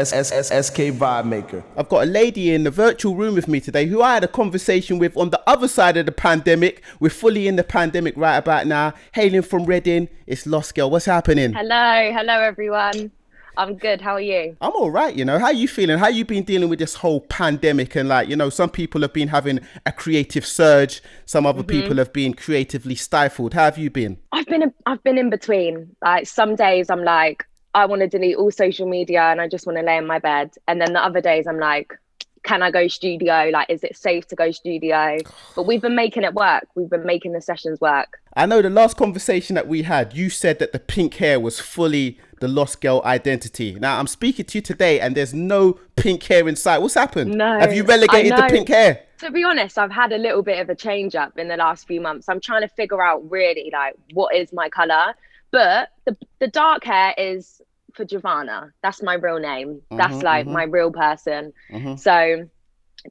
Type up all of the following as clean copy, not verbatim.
SK Vibemaker. I've got a lady in the virtual room with me today who I had a conversation with on the other side of the pandemic. We're fully in the pandemic right about now. Hailing from Reading, it's Lost Girl. What's happening? Hello everyone. I'm good. How are you? I'm all right, How you feeling? How you been dealing with this whole pandemic? And some people have been having a creative surge. Some other people have been creatively stifled. How have you been? I've been in between. Like some days I'm like, I want to delete all social media and I just want to lay in my bed. And then the other days I'm like, can I go studio? Like, is it safe to go studio? But we've been making it work. We've been making the sessions work. I know the last conversation that we had, you said that the pink hair was fully the Lost Girl identity. Now, I'm speaking to you today and there's no pink hair in sight. What's happened? No. Have you relegated the pink hair? To be honest, I've had a little bit of a change up in the last few months. I'm trying to figure out really like what is my colour. But the dark hair is for Jovanna. That's my real name. That's my real person. So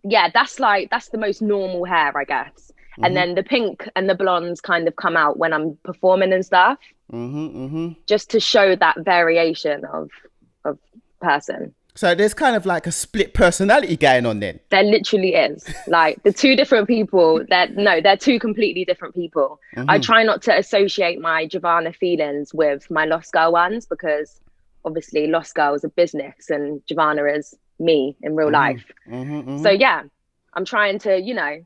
yeah, that's the most normal hair, I guess. And then the pink and the blondes kind of come out when I'm performing and stuff. Just to show that variation of person. So there's kind of like a split personality going on then. There literally is. Like the two different people, they're two completely different people. I try not to associate my Jovanna feelings with my Lost Girl ones because obviously Lost Girl is a business and Jovanna is me in real life. So yeah, I'm trying to,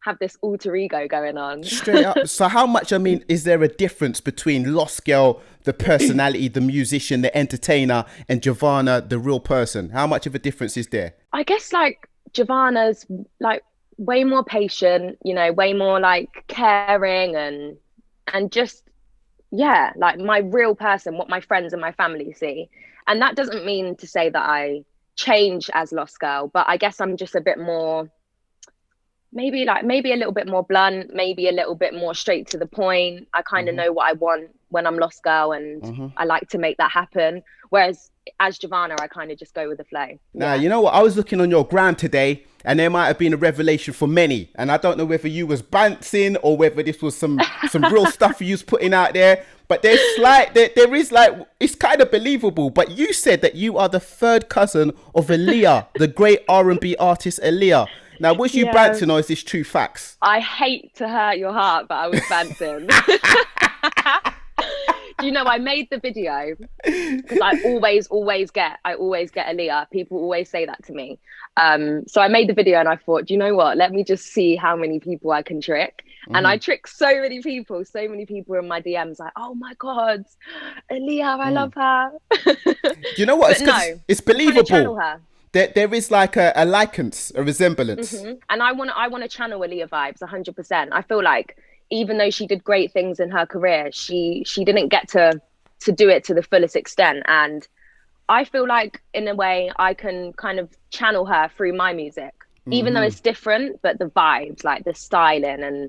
have this alter ego going on. Straight up. So how much, is there a difference between Lost Girl, the personality, the musician, the entertainer, and Jovanna, the real person? How much of a difference is there? I guess like Jovanna's like way more patient, way more like caring and just, yeah, like my real person, what my friends and my family see. And that doesn't mean to say that I change as Lost Girl, but I guess I'm just a bit more, maybe a little bit more blunt, maybe a little bit more straight to the point. I kind of know what I want when I'm Lost Girl and I like to make that happen. Whereas as Jovanna, I kind of just go with the flow. Now, you know what? I was looking on your gram today and there might have been a revelation for many. And I don't know whether you was bouncing or whether this was some real stuff you was putting out there. But there is it's kind of believable. But you said that you are the third cousin of Aaliyah, the great R&B artist Aaliyah. Now, was you bouncing or is this true facts? I hate to hurt your heart, but I was bouncing. I made the video because I always get Aaliyah. People always say that to me. So I made the video and I thought, do you know what? Let me just see how many people I can trick. And I tricked so many people in my DMs like, oh my God, Aaliyah, I love her. Do you know what? It's believable. Channel her. There is like a likeness, a resemblance. And I want to channel Aaliyah vibes 100%. I feel like even though she did great things in her career, she didn't get to do it to the fullest extent. And I feel like in a way I can kind of channel her through my music, even though it's different, but the vibes, like the styling and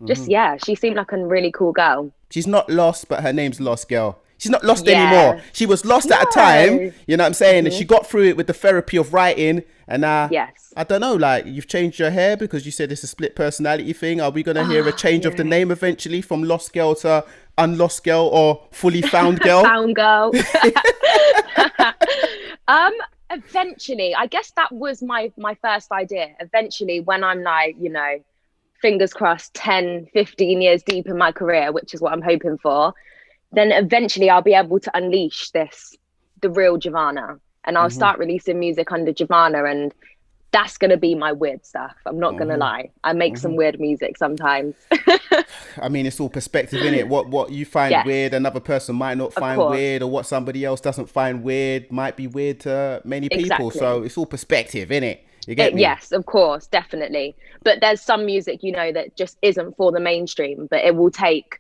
just, she seemed like a really cool girl. She's not lost, but her name's Lost Girl. She's not lost anymore. She was lost at a time, you know what I'm saying? And she got through it with the therapy of writing. And yes. I don't know, like you've changed your hair because you said it's a split personality thing. Are we going to hear a change of the name eventually from Lost Girl to Unlost Girl or Fully Found Girl? Found Girl. Eventually, I guess that was my first idea. Eventually, when I'm like, fingers crossed, 10, 15 years deep in my career, which is what I'm hoping for, then eventually I'll be able to unleash the real Jovanna, and I'll start releasing music under Jovanna, and that's going to be my weird stuff. I'm not going to lie. I make some weird music sometimes. It's all perspective, innit? What you find weird, another person might not find weird, or what somebody else doesn't find weird might be weird to many people. Exactly. So it's all perspective, innit? You get me? Yes, of course, definitely. But there's some music, that just isn't for the mainstream, but it will take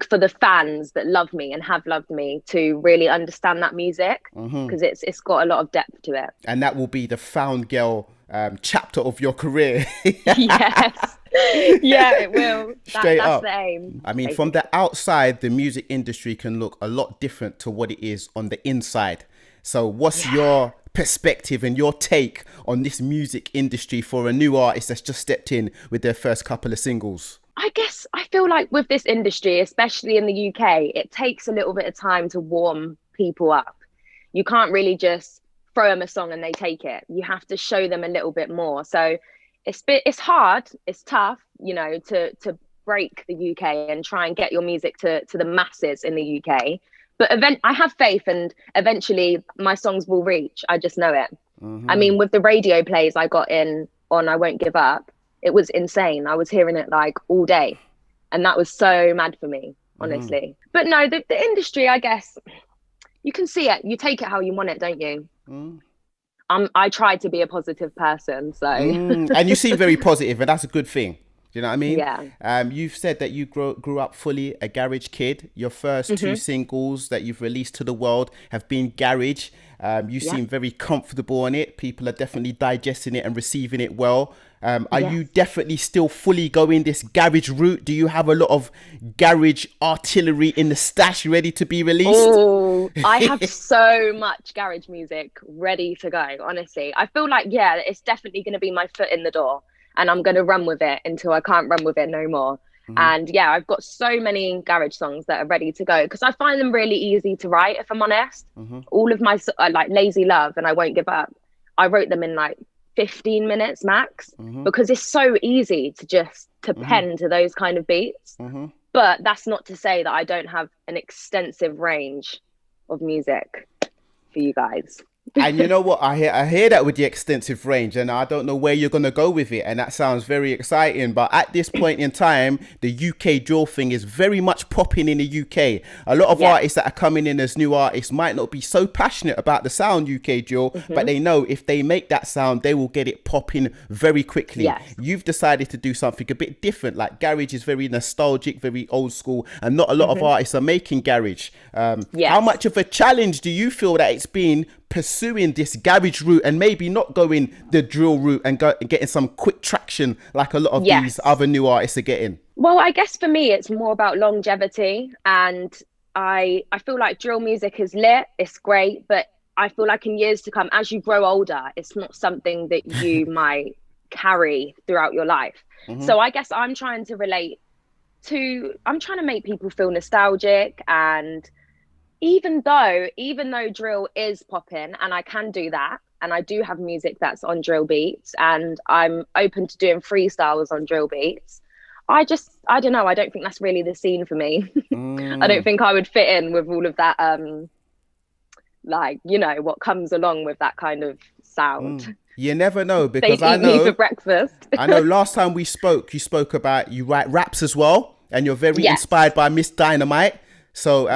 for the fans that love me and have loved me to really understand that music because it's got a lot of depth to it. And that will be the Found Girl chapter of your career. Yes. Yeah, it will. Straight up. That's the aim. Basically. From the outside, the music industry can look a lot different to what it is on the inside. So what's your perspective and your take on this music industry for a new artist that's just stepped in with their first couple of singles? I guess I feel like with this industry, especially in the UK, it takes a little bit of time to warm people up. You can't really just throw them a song and they take it. You have to show them a little bit more. So it's hard, it's tough, you know, to break the UK and try and get your music to the masses in the UK. But I have faith, and eventually my songs will reach. I just know it. I mean, with the radio plays I got in on I Won't Give Up, it was insane. I was hearing it like all day, and that was so mad for me, honestly. But no, the industry, I guess, you can see it. You take it how you want it, don't you? I try to be a positive person, so. And you seem very positive, and that's a good thing. Do you know what I mean? Yeah. You've said that you grew up fully a garage kid. Your first two singles that you've released to the world have been garage. You seem very comfortable on it. People are definitely digesting it and receiving it well. Are you definitely still fully going this garage route? Do you have a lot of garage artillery in the stash ready to be released? Oh, I have so much garage music ready to go, honestly. I feel like, yeah, it's definitely going to be my foot in the door, and I'm going to run with it until I can't run with it no more. And yeah, I've got so many garage songs that are ready to go because I find them really easy to write, if I'm honest. All of my, like Lazy Love and I Won't Give Up, I wrote them in like 15 minutes max because it's so easy to pen to those kind of beats. But that's not to say that I don't have an extensive range of music for you guys. And you know what? I hear that with the extensive range, and I don't know where you're going to go with it. And that sounds very exciting. But at this point in time, the UK drill thing is very much popping in the UK. A lot of artists that are coming in as new artists might not be so passionate about the sound UK drill, but they know if they make that sound, they will get it popping very quickly. You've decided to do something a bit different. Like garage is very nostalgic, very old school, and not a lot of artists are making garage. How much of a challenge do you feel that it's been pursuing this garage route and maybe not going the drill route and getting some quick traction like a lot of these other new artists are getting? Well, I guess for me it's more about longevity, and I feel like drill music is lit, it's great, but I feel like in years to come, as you grow older, it's not something that you might carry throughout your life. So I guess I'm trying to make people feel nostalgic, and even though drill is popping and I can do that, and I do have music that's on drill beats, and I'm open to doing freestyles on drill beats, I don't know, I don't think that's really the scene for me. I don't think I would fit in with all of that like, you know, what comes along with that kind of sound. You never know, because I know me for breakfast. I know last time we spoke, you spoke about you write raps as well, and you're very inspired by Ms Dynamite. So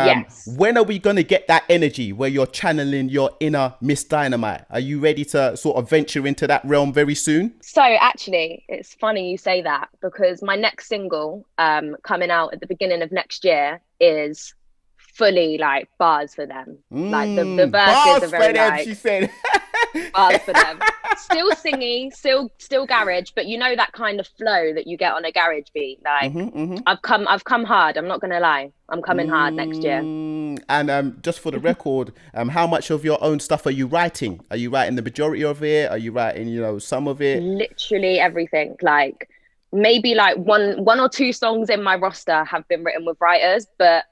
when are we going to get that energy where you're channeling your inner Ms Dynamite? Are you ready to sort of venture into that realm very soon? So actually, it's funny you say that, because my next single coming out at the beginning of next year is fully like bars for them. Like the verses are very like, she said. Bars for them. Still singy, still garage, but you know that kind of flow that you get on a garage beat. Like I've come hard. I'm not gonna lie. I'm coming hard next year. And just for the record, how much of your own stuff are you writing? Are you writing the majority of it? Are you writing, you know, some of it? Literally everything. Like maybe like one or two songs in my roster have been written with writers, but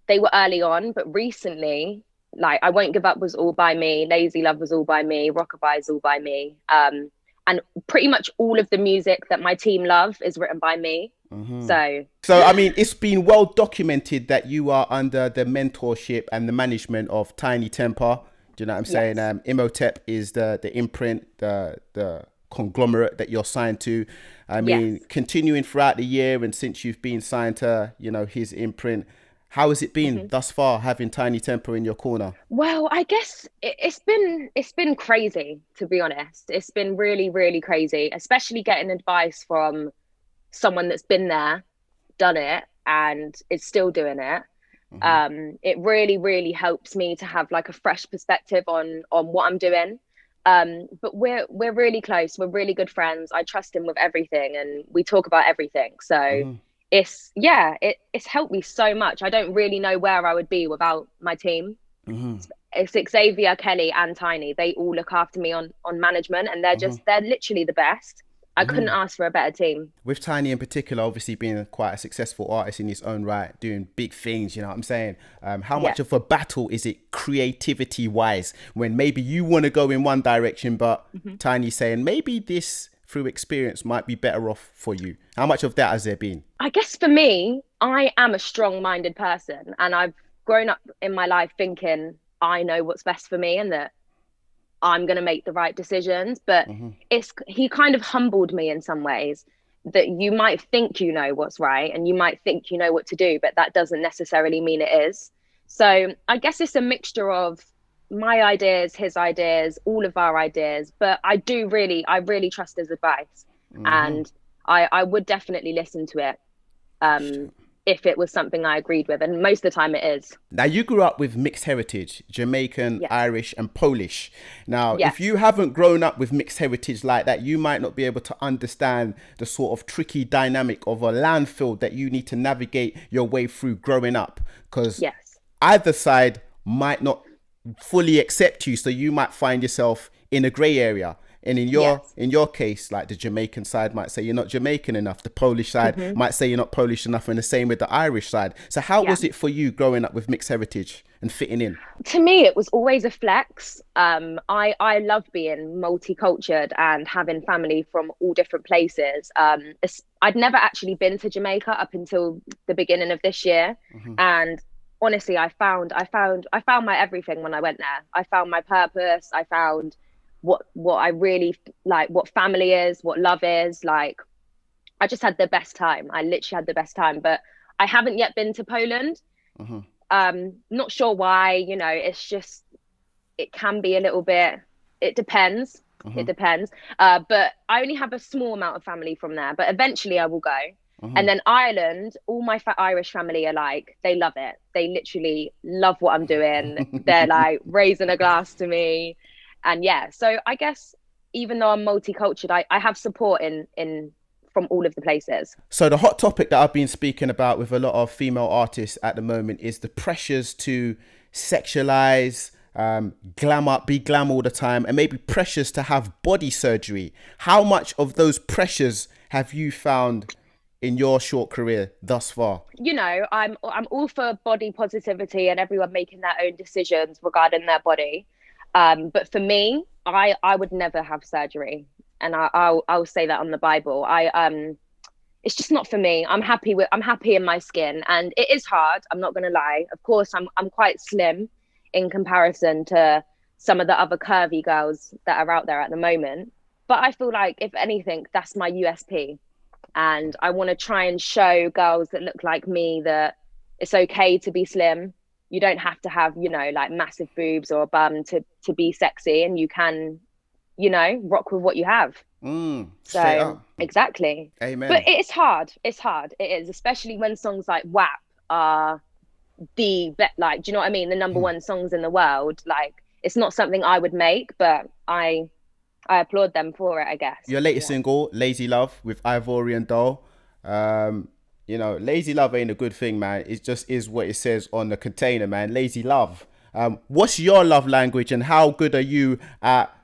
they were early on. But recently, like I Won't Give Up was all by me, Lazy Love was all by me, Rockabye is all by me, and pretty much all of the music that my team love is written by me. So I mean, it's been well documented that you are under the mentorship and the management of Tinie Tempah. Do you know what I'm saying? Imhotep is the imprint, the conglomerate that you're signed to. I mean, continuing throughout the year and since you've been signed to, you know, his imprint, how has it been thus far having Tinie Tempah in your corner? Well, I guess it's been crazy, to be honest. It's been really, really crazy, especially getting advice from someone that's been there, done it, and is still doing it. It really, really helps me to have like a fresh perspective on what I'm doing. But we're really close. We're really good friends. I trust him with everything, and we talk about everything. So. It's helped me so much. I don't really know where I would be without my team. It's Xavier, Kelly and Tinie. They all look after me on management, and they're literally the best. I couldn't ask for a better team. With Tinie in particular, obviously being quite a successful artist in his own right, doing big things, you know what I'm saying? How Yeah. much of a battle is it creativity wise when maybe you want to go in one direction, but Tinie's saying maybe this through experience might be better off for you? How much of that has there been? I guess for me, I am a strong-minded person, and I've grown up in my life thinking I know what's best for me and that I'm going to make the right decisions. But he kind of humbled me in some ways, that you might think you know what's right and you might think you know what to do, but that doesn't necessarily mean it is. So I guess it's a mixture of my ideas, his ideas, all of our ideas. But I really trust his advice, and I would definitely listen to it if it was something I agreed with, and most of the time it is. Now, you grew up with mixed heritage, Jamaican, Yes. Irish and Polish. Now, Yes. if you haven't grown up with mixed heritage like that, you might not be able to understand the sort of tricky dynamic of a landfill that you need to navigate your way through growing up, because Yes. either side might not fully accept you, so you might find yourself in a grey area. And Yes. in your case, like the Jamaican side might say you're not Jamaican enough. The Polish side might say you're not Polish enough, and the same with the Irish side. So how was it for you growing up with mixed heritage and fitting in? To me, it was always a flex. I love being multicultural and having family from all different places. I'd never actually been to Jamaica up until the beginning of this year, and honestly, I found my everything when I went there. I found my purpose. I found what I really like, what family is, what love is. Like, I just had the best time. I literally had the best time. But I haven't yet been to Poland. Not sure why. It's just, it can be a little bit. It depends. It depends. But I only have a small amount of family from there. But eventually, I will go. And then Ireland, all my Irish family are like, they love it. They literally love what I'm doing. They're like raising a glass to me. And yeah, so I guess even though I'm multicultural, I have support in from all of the places. So the hot topic that I've been speaking about with a lot of female artists at the moment is the pressures to sexualize, glam up, be glam all the time, and maybe pressures to have body surgery. How much of those pressures have you found in your short career thus far? I'm all for body positivity and everyone making their own decisions regarding their body. But for me, I would never have surgery, and I'll say that on the Bible. It's just not for me. I'm happy in my skin, and it is hard. I'm not gonna lie. Of course, I'm quite slim in comparison to some of the other curvy girls that are out there at the moment. But I feel like, if anything, that's my USP, and I want to try and show girls that look like me that it's okay to be slim. You don't have to have, like massive boobs or a bum to be sexy, and you can, rock with what you have. Straight up. Exactly. Amen. But it's hard. It's hard. It is, especially when songs like WAP are do you know what I mean? The number one songs in the world. Like, it's not something I would make, but I applaud them for it, I guess. Your latest single, Lazy Love, with Ivory and Doll. Lazy love ain't a good thing, man. It just is what it says on the container, man. Lazy love. What's your love language, and how good are you at,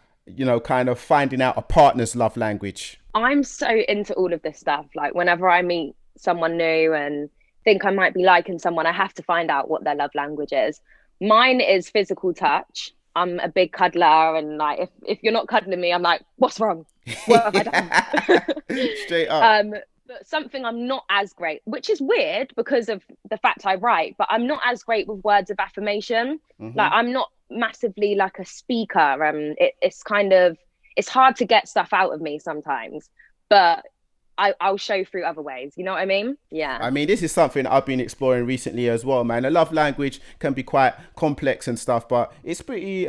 kind of finding out a partner's love language? I'm so into all of this stuff. Like, whenever I meet someone new and think I might be liking someone, I have to find out what their love language is. Mine is physical touch. I'm a big cuddler, and like, if you're not cuddling me, I'm like, what's wrong? What have I done? Straight up. But something I'm not as great, which is weird because of the fact I write, but I'm not as great with words of affirmation. Like, I'm not massively like a speaker. It's hard to get stuff out of me sometimes, but I'll show through other ways. You know what I mean? Yeah. I mean, this is something I've been exploring recently as well, man. A love language can be quite complex and stuff, but it's pretty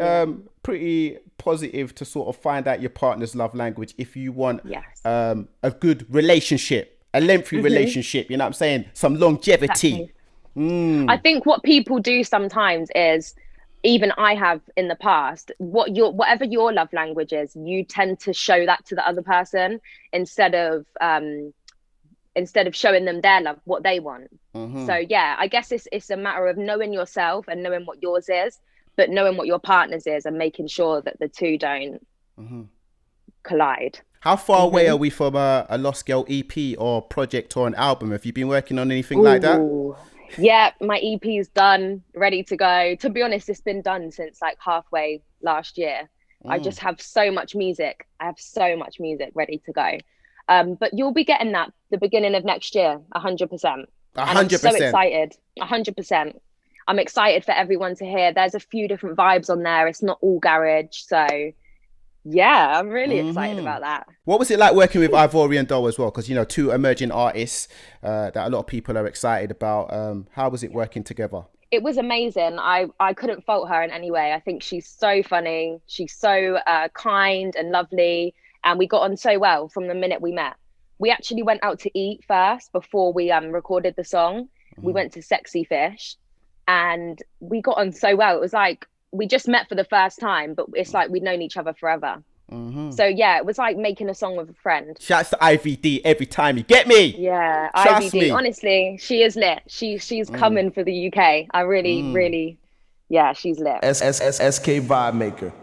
positive to sort of find out your partner's love language if you want a good relationship, a lengthy relationship. You know what I'm saying? Some longevity. Exactly. I think what people do sometimes is, even I have in the past, whatever your love language is, you tend to show that to the other person instead of showing them their love, what they want. So yeah, I guess it's a matter of knowing yourself and knowing what yours is, but knowing what your partner's is and making sure that the two don't collide. How far away are we from a Lost Girl EP or project or an album? Have you been working on anything like that? Ooh. Yeah, my EP's done, ready to go. To be honest, it's been done since like halfway last year. I just have so much music. I have so much music ready to go. But you'll be getting that the beginning of next year, 100%. And I'm so 100%. excited, 100%. I'm excited for everyone to hear. There's a few different vibes on there. It's not all garage. So yeah, I'm really excited about that. What was it like working with Ivorian Doll as well? Because, you know, two emerging artists that a lot of people are excited about. How was it working together? It was amazing. I couldn't fault her in any way. I think she's so funny. She's so kind and lovely. And we got on so well from the minute we met. We actually went out to eat first before we recorded the song. We went to Sexy Fish and we got on so well. It was like we just met for the first time, but it's like we'd known each other forever. So yeah, it was like making a song with a friend. Shouts to IVD every time, you get me? Yeah, Trust IVD. me. Honestly, she is lit. She's coming for the UK. I really, yeah, she's lit. SK Vibemaker.